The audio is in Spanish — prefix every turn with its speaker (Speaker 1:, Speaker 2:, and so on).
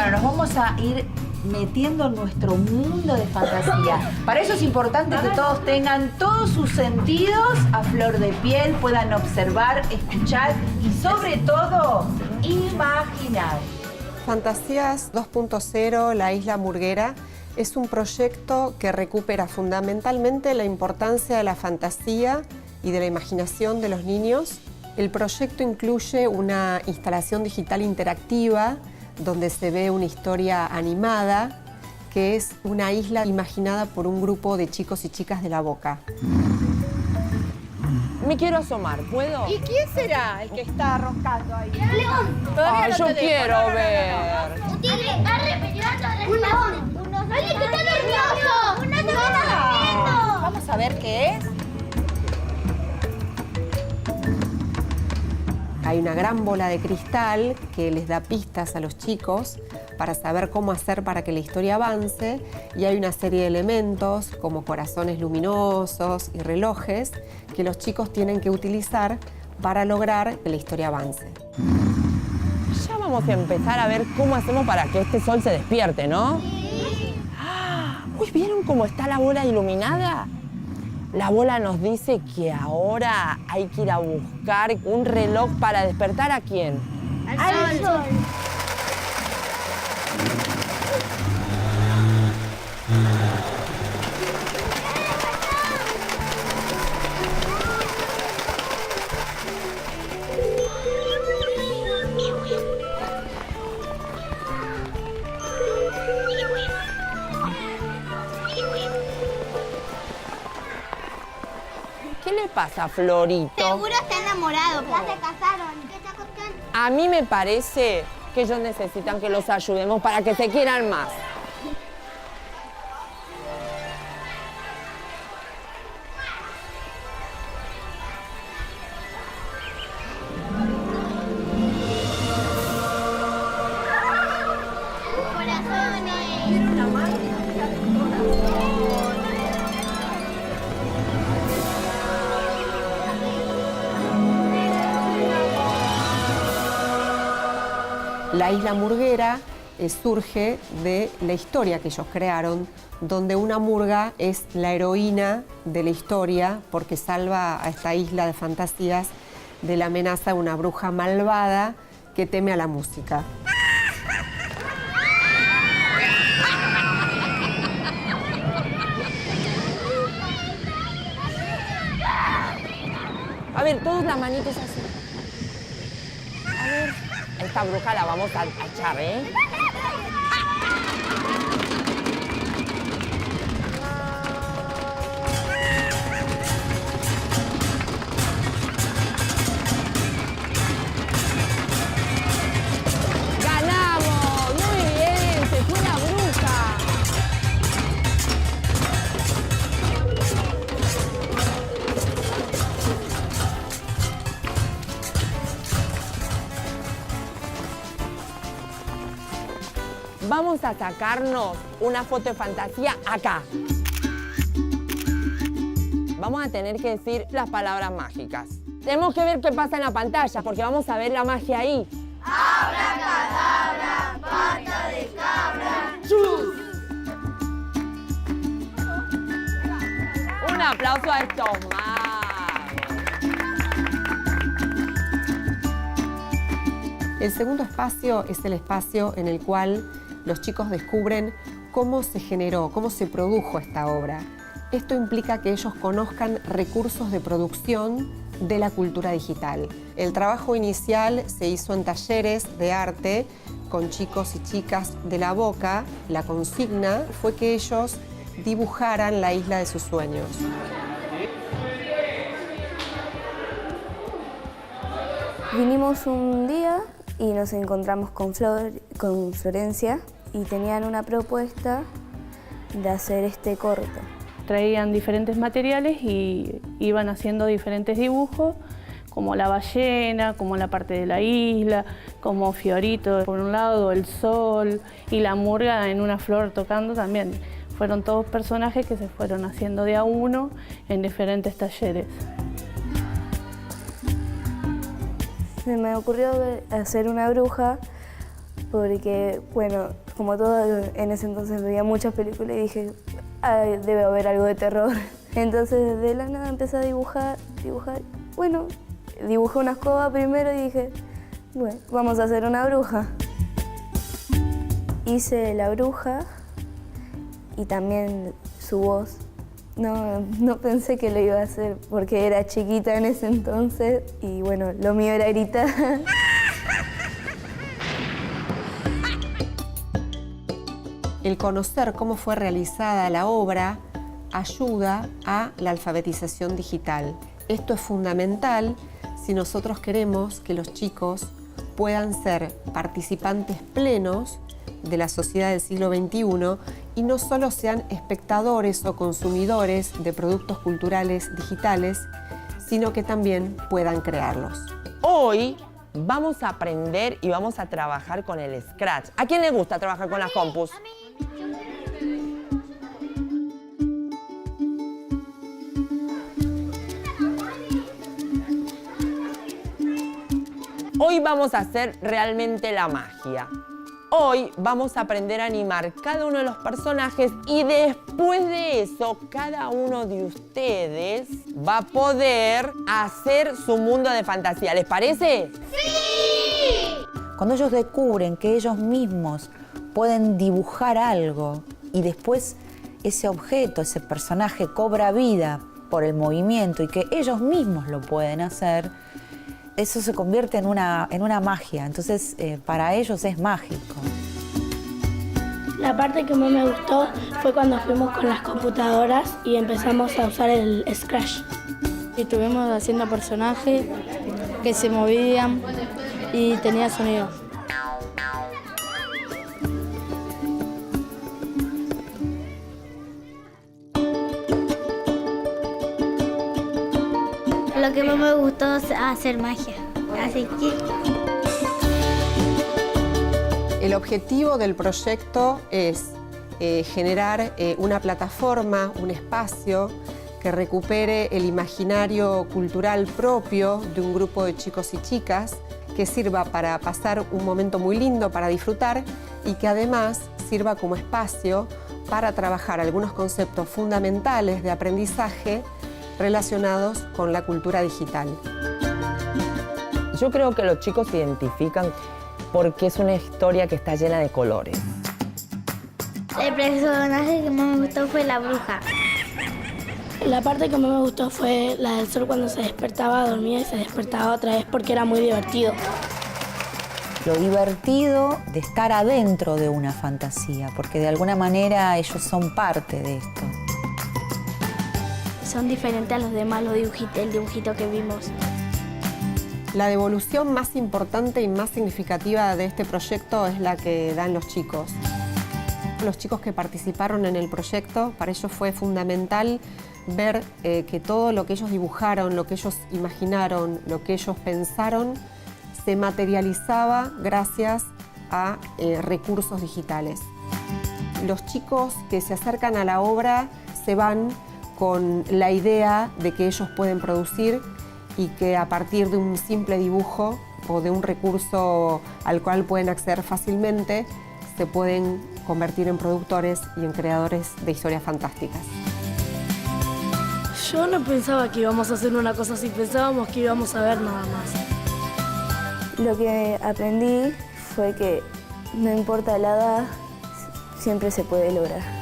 Speaker 1: Bueno, nos vamos a ir metiendo en nuestro mundo de fantasía. Para eso es importante que todos tengan todos sus sentidos a flor de piel, puedan observar, escuchar y sobre todo, imaginar.
Speaker 2: Fantasías 2.0, la Isla Murguera, es un proyecto que recupera fundamentalmente la importancia de la fantasía y de la imaginación de los niños. El proyecto incluye una instalación digital interactiva donde se ve una historia animada, que es una isla imaginada por un grupo de chicos y chicas de La Boca.
Speaker 3: Me quiero asomar, ¿puedo?
Speaker 1: ¿Y quién será el que está roscando ahí?
Speaker 4: ¡Un león!
Speaker 3: Ay, yo quiero ver.
Speaker 4: ¡Un tigre! ¡Un león! ¡Alguien que está nervioso! ¡Un oso que está durmiendo!
Speaker 1: Vamos a ver qué es.
Speaker 2: Hay una gran bola de cristal que les da pistas a los chicos para saber cómo hacer para que la historia avance, y hay una serie de elementos como corazones luminosos y relojes que los chicos tienen que utilizar para lograr que la historia avance.
Speaker 3: Ya vamos a empezar a ver cómo hacemos para que este sol se despierte, ¿no? ¡Ah! Uy, ¿vieron cómo está la bola iluminada? La bola nos dice que ahora hay que ir a buscar un reloj para despertar ¿a quién?
Speaker 4: ¡Al sol!
Speaker 3: ¿Qué le pasa a Florito?
Speaker 4: Seguro está enamorado. Ya se casaron. ¿Qué está contando?
Speaker 3: A mí me parece que ellos necesitan que los ayudemos para que se quieran más.
Speaker 2: La Isla Murguera surge de la historia que ellos crearon, donde una murga es la heroína de la historia porque salva a esta isla de fantasías de la amenaza de una bruja malvada que teme a la música.
Speaker 3: A ver, todos las manitos así. A ver, esta bruja la vamos a echar, ¿eh? ¡Ganamos! ¡Muy bien! ¡Se fue la bruja! Vamos a sacarnos una foto de fantasía acá. Vamos a tener que decir las palabras mágicas. Tenemos que ver qué pasa en la pantalla, porque vamos a ver la magia ahí. ¡Abracadabra, pata de cabra! ¡Chus! Un aplauso a estos magos.
Speaker 2: El segundo espacio es el espacio en el cual los chicos descubren cómo se generó, cómo se produjo esta obra. Esto implica que ellos conozcan recursos de producción de la cultura digital. El trabajo inicial se hizo en talleres de arte con chicos y chicas de La Boca. La consigna fue que ellos dibujaran la isla de sus sueños.
Speaker 5: Vinimos un día y nos encontramos con Florencia y tenían una propuesta de hacer este corto.
Speaker 6: Traían diferentes materiales y iban haciendo diferentes dibujos, como la ballena, como la parte de la isla, como Fiorito por un lado, el sol y la murga en una flor tocando también. Fueron todos personajes que se fueron haciendo de a uno en diferentes talleres.
Speaker 5: Se me ocurrió hacer una bruja porque, bueno, como todo en ese entonces veía muchas películas y dije, "Ay, debe haber algo de terror". Entonces de la nada empecé a dibujar. Bueno, dibujé una escoba primero y dije, bueno, vamos a hacer una bruja. Hice la bruja y también su voz. No pensé que lo iba a hacer porque era chiquita en ese entonces y bueno, lo mío era gritar.
Speaker 2: El conocer cómo fue realizada la obra ayuda a la alfabetización digital. Esto es fundamental si nosotros queremos que los chicos puedan ser participantes plenos de la sociedad del siglo XXI y no solo sean espectadores o consumidores de productos culturales digitales, sino que también puedan crearlos.
Speaker 3: Hoy vamos a aprender y vamos a trabajar con el Scratch. ¿A quién le gusta trabajar con las compus? Hoy vamos a hacer realmente la magia. Hoy vamos a aprender a animar cada uno de los personajes y después de eso, cada uno de ustedes va a poder hacer su mundo de fantasía. ¿Les parece?
Speaker 4: ¡Sí!
Speaker 1: Cuando ellos descubren que ellos mismos pueden dibujar algo y después ese objeto, ese personaje cobra vida por el movimiento y que ellos mismos lo pueden hacer, eso se convierte en una magia. Entonces, para ellos es mágico.
Speaker 7: La parte que más me gustó fue cuando fuimos con las computadoras y empezamos a usar el Scratch.
Speaker 8: Estuvimos haciendo personajes que se movían y tenía sonido.
Speaker 4: Lo que más me gustó es hacer magia. Así que...
Speaker 2: El objetivo del proyecto es generar una plataforma, un espacio que recupere el imaginario cultural propio de un grupo de chicos y chicas, que sirva para pasar un momento muy lindo, para disfrutar, y que además sirva como espacio para trabajar algunos conceptos fundamentales de aprendizaje relacionados con la cultura digital.
Speaker 3: Yo creo que los chicos se identifican porque es una historia que está llena de colores.
Speaker 4: El personaje que más me gustó fue la bruja.
Speaker 7: La parte que más me gustó fue la del sol cuando se despertaba, dormía y se despertaba otra vez porque era muy divertido.
Speaker 1: Lo divertido de estar adentro de una fantasía, porque de alguna manera ellos son parte de esto.
Speaker 5: Son diferentes a los demás, el dibujito que vimos.
Speaker 2: La devolución más importante y más significativa de este proyecto es la que dan los chicos. Los chicos que participaron en el proyecto, para ellos fue fundamental ver que todo lo que ellos dibujaron, lo que ellos imaginaron, lo que ellos pensaron, se materializaba gracias a recursos digitales. Los chicos que se acercan a la obra se van con la idea de que ellos pueden producir y que a partir de un simple dibujo o de un recurso al cual pueden acceder fácilmente, se pueden convertir en productores y en creadores de historias fantásticas.
Speaker 7: Yo no pensaba que íbamos a hacer una cosa así, pensábamos que íbamos a ver nada más.
Speaker 5: Lo que aprendí fue que no importa la edad, siempre se puede lograr.